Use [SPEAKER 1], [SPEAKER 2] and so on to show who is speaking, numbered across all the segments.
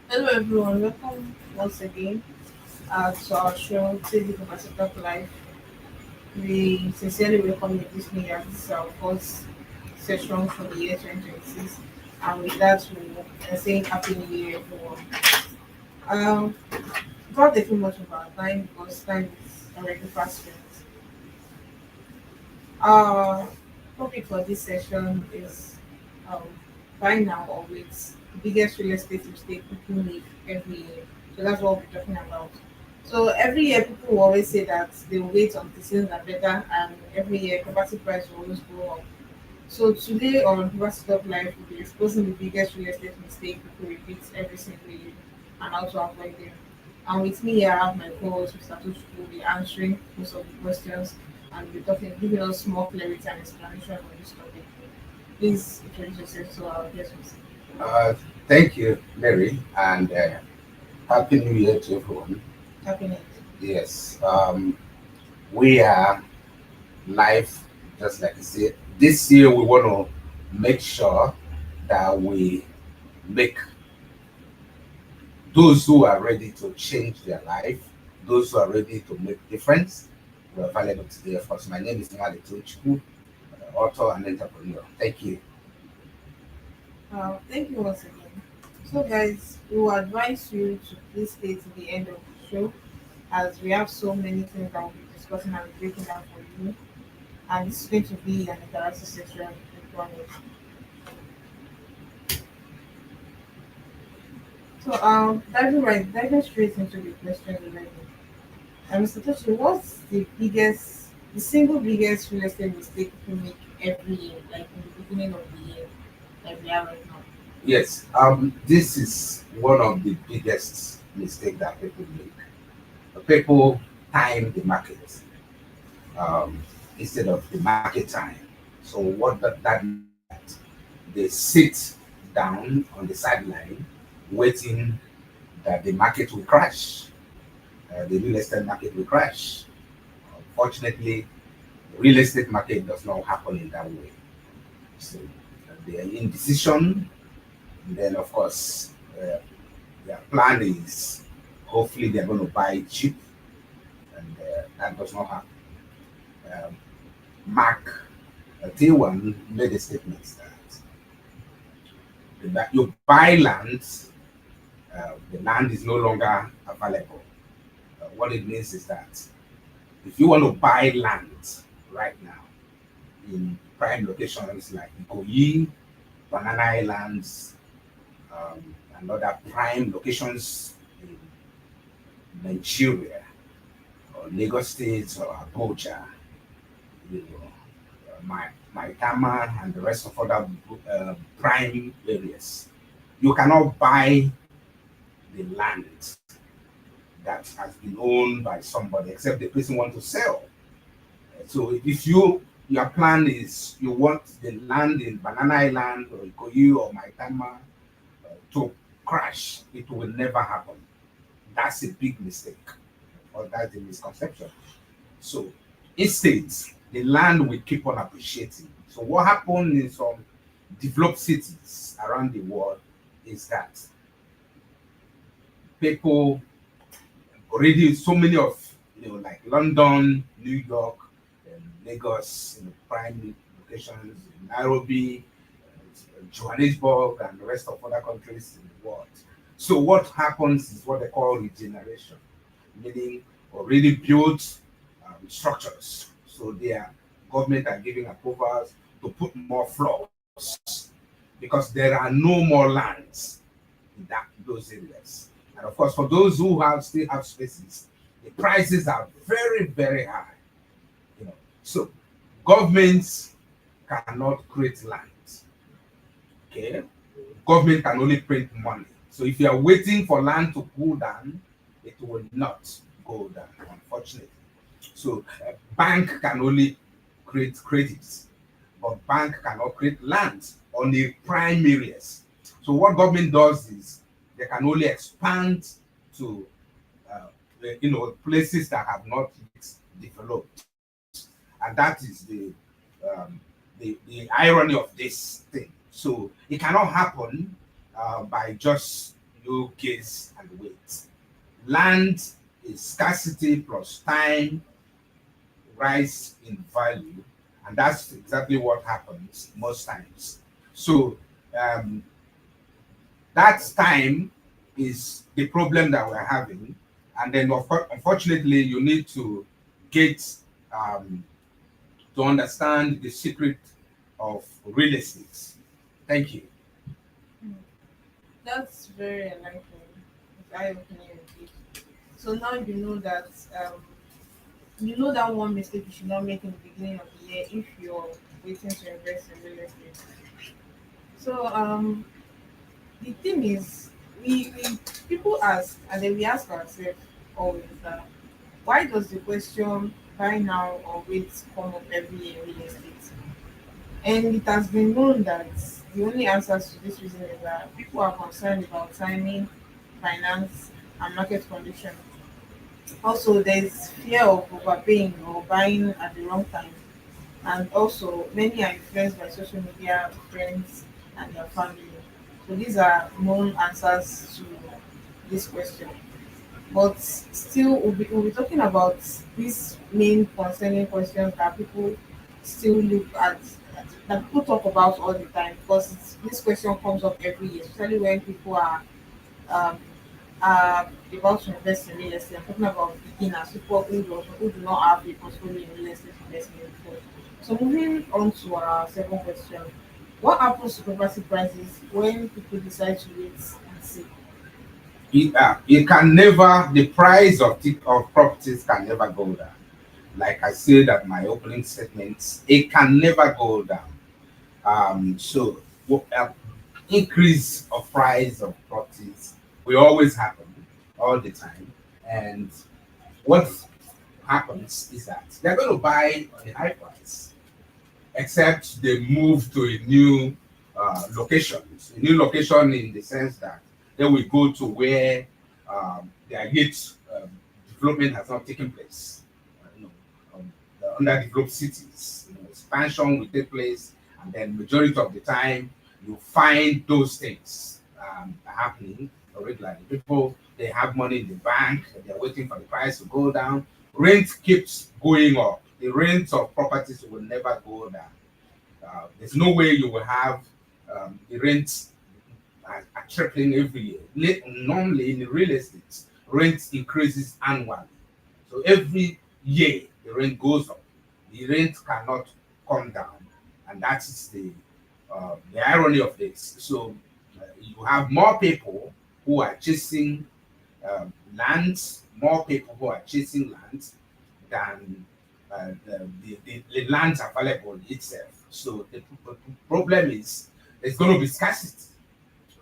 [SPEAKER 1] Hello everyone, welcome once again to our show, TV Conversation of Life. We sincerely welcome you this new year. This is our first session for the year 2026. And with that, we are saying Happy New Year, everyone. Um, Without taking much of our time, because time is already fast spent, our topic for this session is um, buy now or wait. The biggest real estate mistake people make every year. So that's what we're talking about. So every year people will always say that they will wait until things are better, and every year property price will always go up. So today on University of Life we'll be exposing the biggest real estate mistake people repeat every single year and how to avoid them. And with me here I have my co-host Mr. Tuchuk who will be answering most of the questions and be talking, giving us more clarity and explanation on this topic. Please introduce yourself to our guests.
[SPEAKER 2] Uh, Thank you, Mary, and Happy New Year to everyone.
[SPEAKER 1] Happy New
[SPEAKER 2] Yes, we are live, just like I said. This year, we want to make sure that we make those who are ready to change their life, those who are ready to make difference, we're available today. Of course, my name is Mali Tuchku, author and entrepreneur. Thank you.
[SPEAKER 1] Thank you once again. So, guys, we will advise you to please stay to the end of the show as we have so many things that we'll be discussing and breaking down for you. And this is going to be an interactive session with one of So, diving straight into the question already. Mr. Toshi, what's the single biggest real estate mistake people make every year, like in the beginning of the year, like we are right now?
[SPEAKER 2] Yes, this is one of the biggest mistake that people make. People time the market um, instead of the market time. So what that means is that they sit down on the sideline waiting that the market will crash, the real estate market will crash. Unfortunately, the real estate market does not happen in that way. So they are indecision, and then of course their plan is hopefully they're going to buy cheap, and that does not happen. Um, Mark T1 made a statement that you buy land, the land is no longer available. What it means is that if you want to buy land right now in prime locations like Ikoyi, Banana Islands, and other prime locations in Nigeria or Lagos State or Abuja, you know, Maitama and the rest of other prime areas. You cannot buy the land that has been owned by somebody except the person want to sell. So if your plan is you want the land in Banana Island or Ikoyi or Maitama to crash, it will never happen. That's a big mistake, or that's a misconception. So instead, the land will keep on appreciating. So what happened in some developed cities around the world is that people already so many of like London, New York, Lagos, prime locations, Nairobi, Johannesburg, and the rest of other countries in the world. So what happens is what they call regeneration, meaning already built structures. So their government are giving approvals to put more floors because there are no more lands in those areas. And of course, for those who have still have spaces, the prices are very, very high. So governments cannot create land. Okay, government can only print money. So if you are waiting for land to cool down, it will not go down, unfortunately. So bank can only create credits, but bank cannot create land on the prime areas. So what government does is they can only expand to places that have not yet developed, and that is um, the irony of this thing. So it cannot happen by just no guess and wait. Land is scarcity plus time rise in value, and that's exactly what happens most times. So um, that time is the problem that we're having, and then unfortunately, you need to get um, to understand the secret of real estate. Thank you.
[SPEAKER 1] Hmm. That's very enlightening. It's eye-opening indeed. So now you know that one mistake you should not make in the beginning of the year if you're waiting to invest in real estate. So the thing is, we people ask, and then we ask ourselves always that why does the question buy now or wait come up every year in real estate? And it has been known that the only answers to this reason is that people are concerned about timing, finance, and market conditions. Also, there's fear of overpaying or buying at the wrong time. And also, many are influenced by social media, friends, and their family. So these are known answers to this question. But still, we'll be talking about these main concerning questions that people still look at, that people talk about all the time, because this question comes up every year, especially when people um, are about to invest in real estate. I'm talking about beginners, people who do not have a portfolio in real estate investment before. So moving on to our second question, what happens to property prices when people decide to wait and see?
[SPEAKER 2] It can never, the price of properties can never go down. Like I said at my opening statements, it can never go down. So increase of price of properties will always happen all the time. And what happens is that they're going to buy on a high price, except they move to a new location. A new location in the sense that they will go to where their yet development has not taken place. You know, the underdeveloped cities, expansion will take place, and then majority of the time you find those things happening regularly. People, they have money in the bank, they're waiting for the price to go down. Rent keeps going up. The rent of properties will never go down. There's no way you will have the rent are tripling every year. Normally in the real estate, rent increases annually. So every year the rent goes up. The rent cannot come down, and that is the irony of this. So you have more people who are chasing lands, more people who are chasing lands than the lands available itself. So the problem is there's going to be scarcity.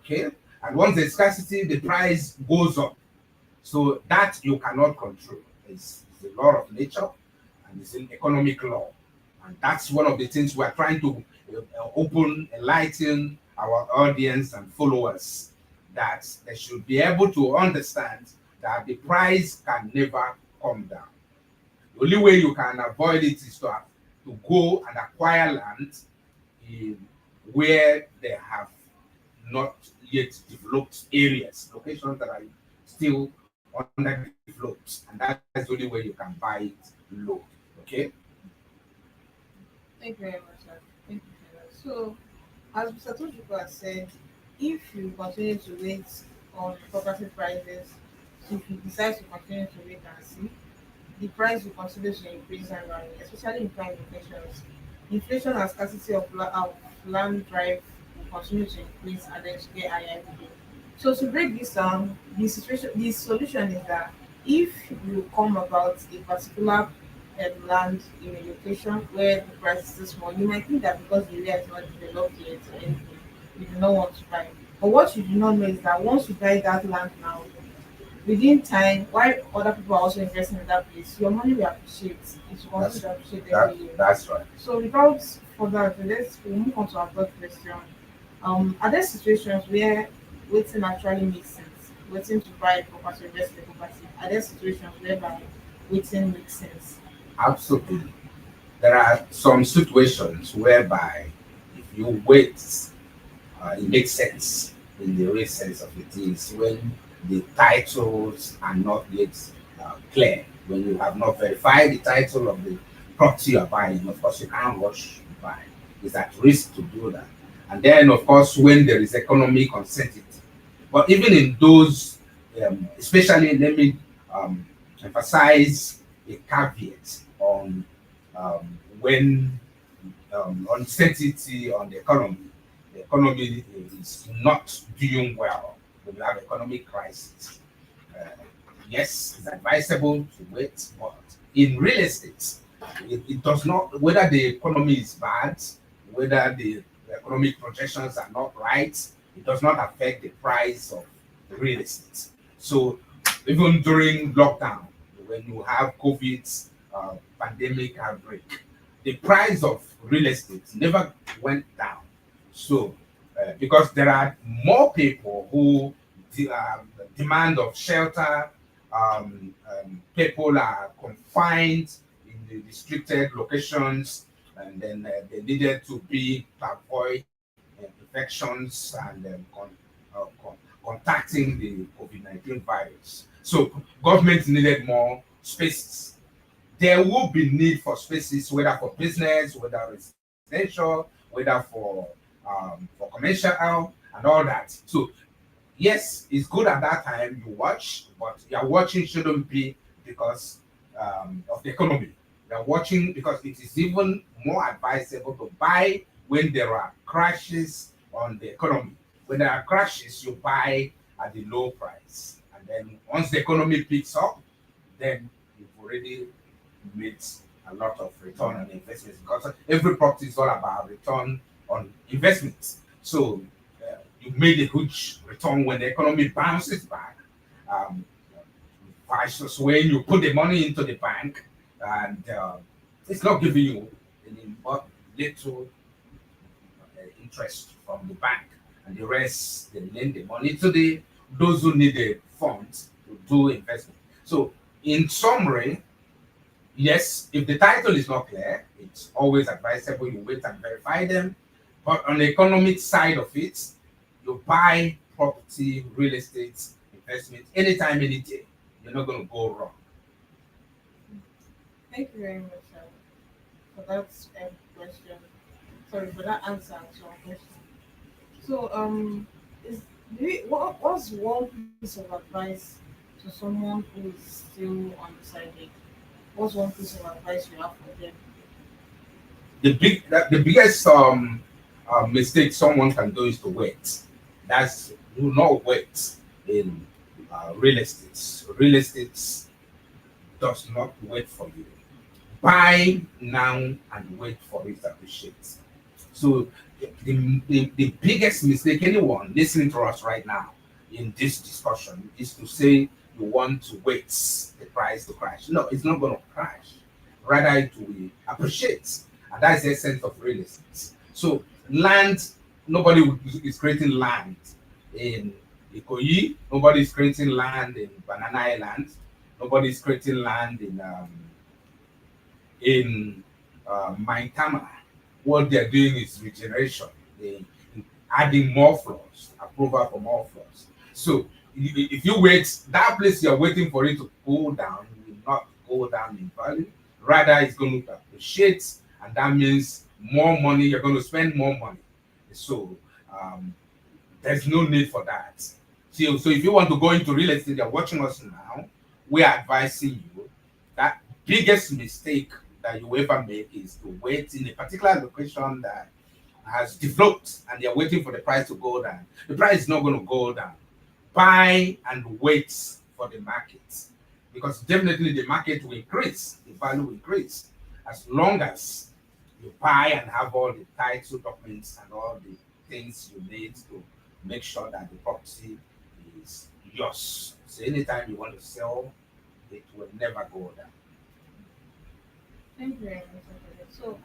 [SPEAKER 2] Okay, and once there's scarcity, the price goes up. So that you cannot control. It's the law of nature, and it's an economic law, and that's one of the things we are trying to enlighten our audience and followers, that they should be able to understand that the price can never come down. The only way you can avoid it is to go and acquire land in where they have not yet developed areas, locations that are still underdeveloped, and that's the only way you can buy it low. Okay.
[SPEAKER 1] Thank you very much, sir. Thank you very much. So, as Mr. Toshiko has said, if you continue to wait on property prices, if you decide to continue to wait and see, the price will continue to increase annually, especially in prime locations. Inflation and scarcity of land drive will continue to increase and then to get higher every day. So to break this down, the solution is that if you come about a particular land in a location where the price is small, you might think that because the area is not developed yet or anything, you do not want to buy. But what you do not know is that once you buy that land now, within time, while other people are also investing in that place, your money will appreciate. It will
[SPEAKER 2] That's
[SPEAKER 1] continue to appreciate
[SPEAKER 2] that.
[SPEAKER 1] every year.
[SPEAKER 2] That's right.
[SPEAKER 1] So without further ado, we'll move on to our third question. Are there situations where waiting actually makes sense? Waiting to buy a property, invest in a property. Are there situations whereby waiting makes sense?
[SPEAKER 2] Absolutely. There are some situations whereby if you wait, it makes sense. in the real sense of it is when the titles are not yet clear. When you have not verified the title of the property you are buying, of course, you can't rush to buy. It's at risk to do that. And then, of course, when there is economic uncertainty. But even in those, especially, let me emphasize a caveat on when uncertainty on the economy is not doing well, when you have economic crisis. Uh, yes, it's advisable to wait, but in real estate, it does not, whether the economy is bad, whether the economic projections are not right, it does not affect the price of the real estate. So even during lockdown, when you have COVID pandemic outbreak, the price of real estate never went down. So because there are more people who demand of shelter, people are confined in the restricted locations, and then they needed to be to avoid infections and contacting the COVID-19 virus. So government needed more spaces. There will be need for spaces, whether for business, whether residential, whether for commercial and all that. So yes, it's good at that time you watch, but your watching shouldn't be because of the economy. You're watching because it is even more advisable to buy when there are crashes on the economy. When there are crashes, you buy at the low price. And then once the economy picks up, then you've already made a lot of return on investments because every property is all about return on investments. So you made a huge return when the economy bounces back, um, versus when you put the money into the bank and it's not giving you any but little interest from the bank, and the rest they lend the money to the those who need the funds to do investment. So, in summary, yes, if the title is not clear, it's always advisable you wait and verify them. But on the economic side of it, you buy property, real estate, investment anytime, any day. You're not going to go wrong.
[SPEAKER 1] Thank you very much for that question. Sorry for that answer to our question. So, is what's one piece of advice to someone who is still undecided? What's one piece of advice you have for them?
[SPEAKER 2] The biggest mistake someone can do is to wait. That's do not wait in real estate. Real estate does not wait for you. Buy now and wait for it to appreciate. So the biggest mistake anyone listening to us right now in this discussion is to say you want to wait the price to crash. No, it's not going to crash. Rather, it will appreciate. And that's the essence of real estate. So land, nobody is creating land in Ikoyi. Nobody is creating land in Banana Island. Nobody is creating land in Maitama. What they're doing is regeneration. They adding more floors, approval for more floors. So if you wait, that place you're waiting for it to go down will not go down in value. Rather, it's going to appreciate, and that means more money. You're going to spend more money. So there's no need for that. So if you want to go into real estate, you're watching us now. We are advising you that biggest mistake that you ever make is to wait in a particular location that has developed and you're waiting for the price to go down. The price is not going to go down. Buy and wait for the market because definitely the market will increase, the value will increase as long as you buy and have all the title documents and all the things you need to make sure that the property is yours. So anytime you want to sell, it will never go down.
[SPEAKER 1] Thank you very much. Okay. So,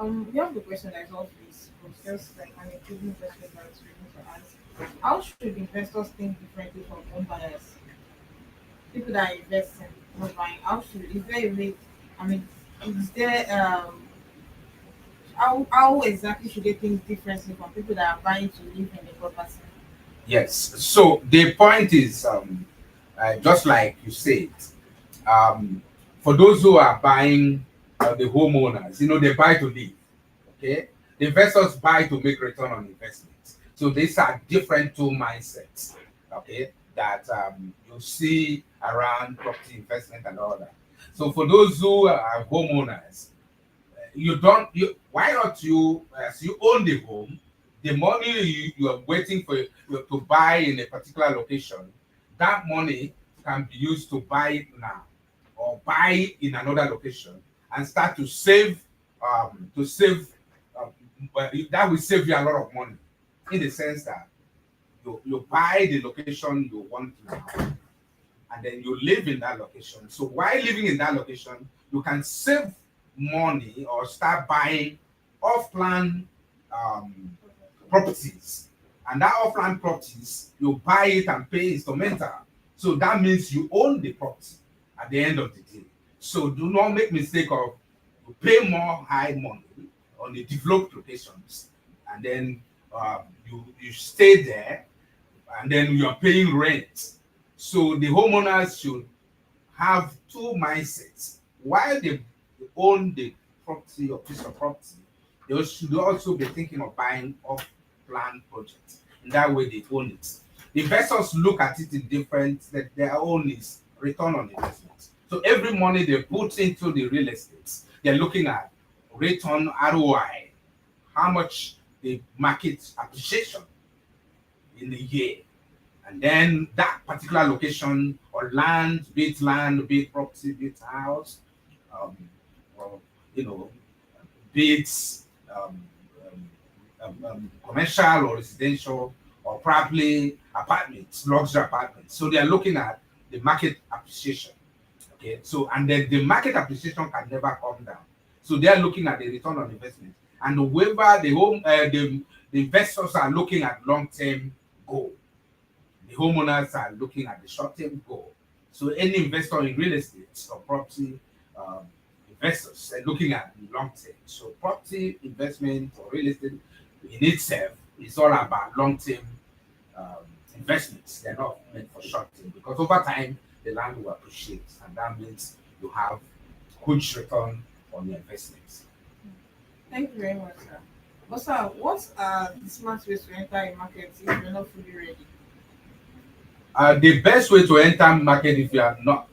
[SPEAKER 1] we have the question that is off this, but just like an improving question that's really to ask. How should investors think differently from home buyers? People that are investing, not buying. How should is there a way? I mean, is there how exactly should they think differently from people that are buying to live in the property?
[SPEAKER 2] Yes. So the point is, just like you said, um, for those who are buying, the homeowners, they buy to live. Okay, the investors buy to make return on investment. So these are different two mindsets. Okay, that you see around property investment and all that. So for those who are homeowners, you don't you why not you, as you own the home, the money you are waiting for to buy in a particular location, that money can be used to buy it now or buy it in another location and start to save um, that will save you a lot of money, in the sense that you buy the location you want now, and then you live in that location. So while living in that location, you can save money or start buying off-plan um, properties. And that off-land properties, you buy it and pay instrumental. So that means you own the property at the end of the day. So do not make mistake of you pay more high money on the developed locations, and then you stay there, and then you are paying rent. So the homeowners should have two mindsets. While they own the property or piece of property, they should also be thinking of buying off plan projects. In that way, they own it. Investors look at it in different, that their own is return on investment. So every money they put into the real estate, they're looking at return ROI, how much the market appreciation in a year, and then that particular location or land, be it property, be it house, um, or you know, be it um, commercial or residential, or probably apartments, luxury apartments. So they are looking at the market appreciation. Okay, so and then the market appreciation can never come down. So they are looking at the return on investment, and whoever the investors are looking at long term goal, the homeowners are looking at the short-term goal. So any investor in real estate or property, um, investors are looking at the long term. So property investment or real estate in itself is all about long-term um, investments. They're not meant for short-term, because over time the land will appreciate, and that means you have huge return on your investments.
[SPEAKER 1] Thank you very much, sir. But sir, what are the smart ways to enter a market if you're not fully ready?
[SPEAKER 2] The best way to enter market if you are not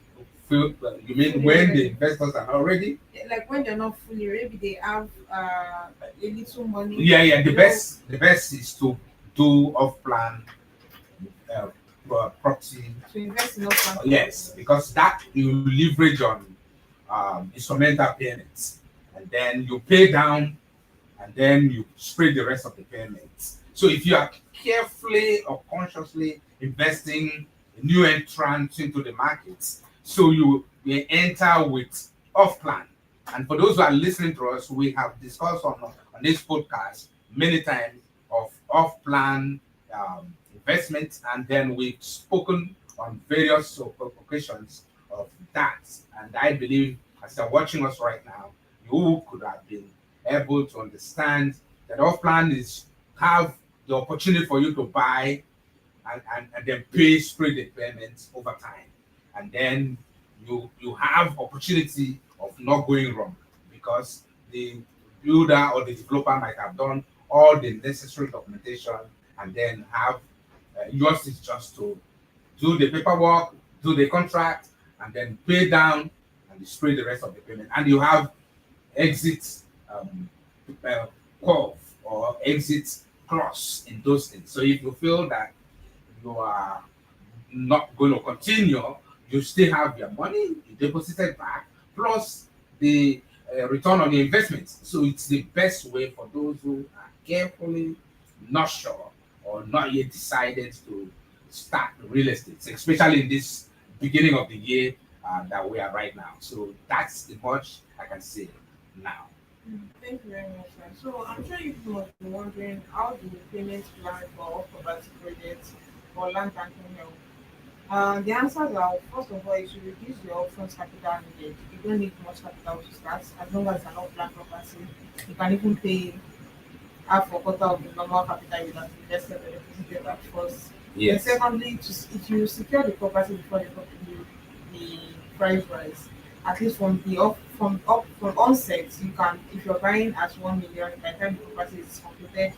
[SPEAKER 2] you mean
[SPEAKER 1] Fully
[SPEAKER 2] when the
[SPEAKER 1] ready.
[SPEAKER 2] investors are not ready?
[SPEAKER 1] Yeah, like when they're not fully ready, they have a little money.
[SPEAKER 2] Yeah. The
[SPEAKER 1] You know,
[SPEAKER 2] best is to do off plan uh, property.
[SPEAKER 1] to invest in upfront
[SPEAKER 2] Yes,
[SPEAKER 1] properties.
[SPEAKER 2] because that you leverage on instrumental payments, and then you pay down, and then you spread the rest of the payments. So if you are carefully or consciously investing new entrants into the markets, so you will enter with off plan. And for those who are listening to us, we have discussed on this podcast many times of off plan investments, and then we've spoken on various occasions of that. And I believe, as you're watching us right now, you could have been able to understand that off plan is have the opportunity for you to buy, and then pay spread the payments over time. And then you have opportunity of not going wrong, because the builder or the developer might have done all the necessary documentation, and then have yours is just to do the paperwork, do the contract, and then pay down and spread the rest of the payment. And you have exit um, uh, curve or exit clause in those things. So if you feel that you are not going to continue, you still have your money, you deposited back, plus the return on the investment. So it's the best way for those who are carefully not sure or not yet decided to start real estate, especially in this beginning of the year that we are right now. So that's the much I can say now.
[SPEAKER 1] Thank you very much, sir. So I'm sure you must be wondering, how do payments plan for property projects or land banking help? The answers are, first of all, you should reduce your upfront capital needed. You don't need much capital to start, as long as it's an off-plan property. You can even pay half or quarter of the normal capital you have invested or deposited at first. Then
[SPEAKER 2] Yes.
[SPEAKER 1] secondly, if you secure the property before the price rise, at least from onset, you can, if you're buying at 1 million, by the time the property is completed,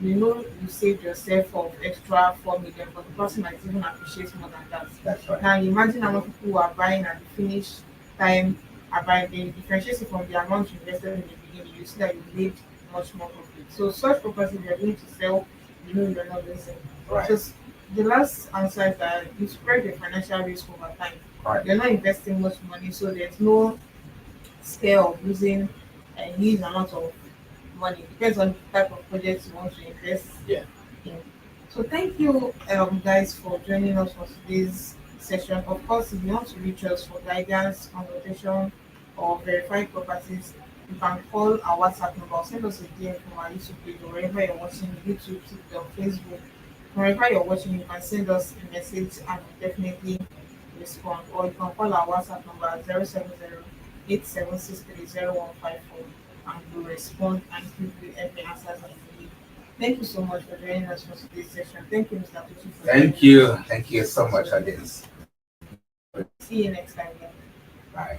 [SPEAKER 1] you know you saved yourself of extra 4 million, but the person might even appreciate more than that.
[SPEAKER 2] That's right.
[SPEAKER 1] Now imagine how much people who are buying at the finish time are buying, then differentiate it from the amount you invested in the beginning, you see that you made much more profit. So such property you're going to sell, you know you're not losing.
[SPEAKER 2] Right.
[SPEAKER 1] So the last answer is that you spread your financial risk over time.
[SPEAKER 2] Right.
[SPEAKER 1] You're not investing much money, so there's no scare of losing a huge amount of money. Depends on the type of project you want to invest
[SPEAKER 2] Yeah.
[SPEAKER 1] in. So thank you, guys, for joining us for today's session. Of course, if you want to reach us for guidance, consultation, or verified properties, you can call our WhatsApp number or send us a DM from our YouTube page or wherever you're watching, YouTube, TikTok, Facebook. Wherever you're watching, you can send us a message and we'll definitely respond. Or you can call our WhatsApp number at 070 8763 0154 and we'll respond and give you every answer that you need. Thank you so much for joining us for today's session. Thank you, Mr. Tutu, for joining
[SPEAKER 2] Thank you. Thank you so much,
[SPEAKER 1] us.
[SPEAKER 2] Adins.
[SPEAKER 1] See you next time. Yeah.
[SPEAKER 2] Bye.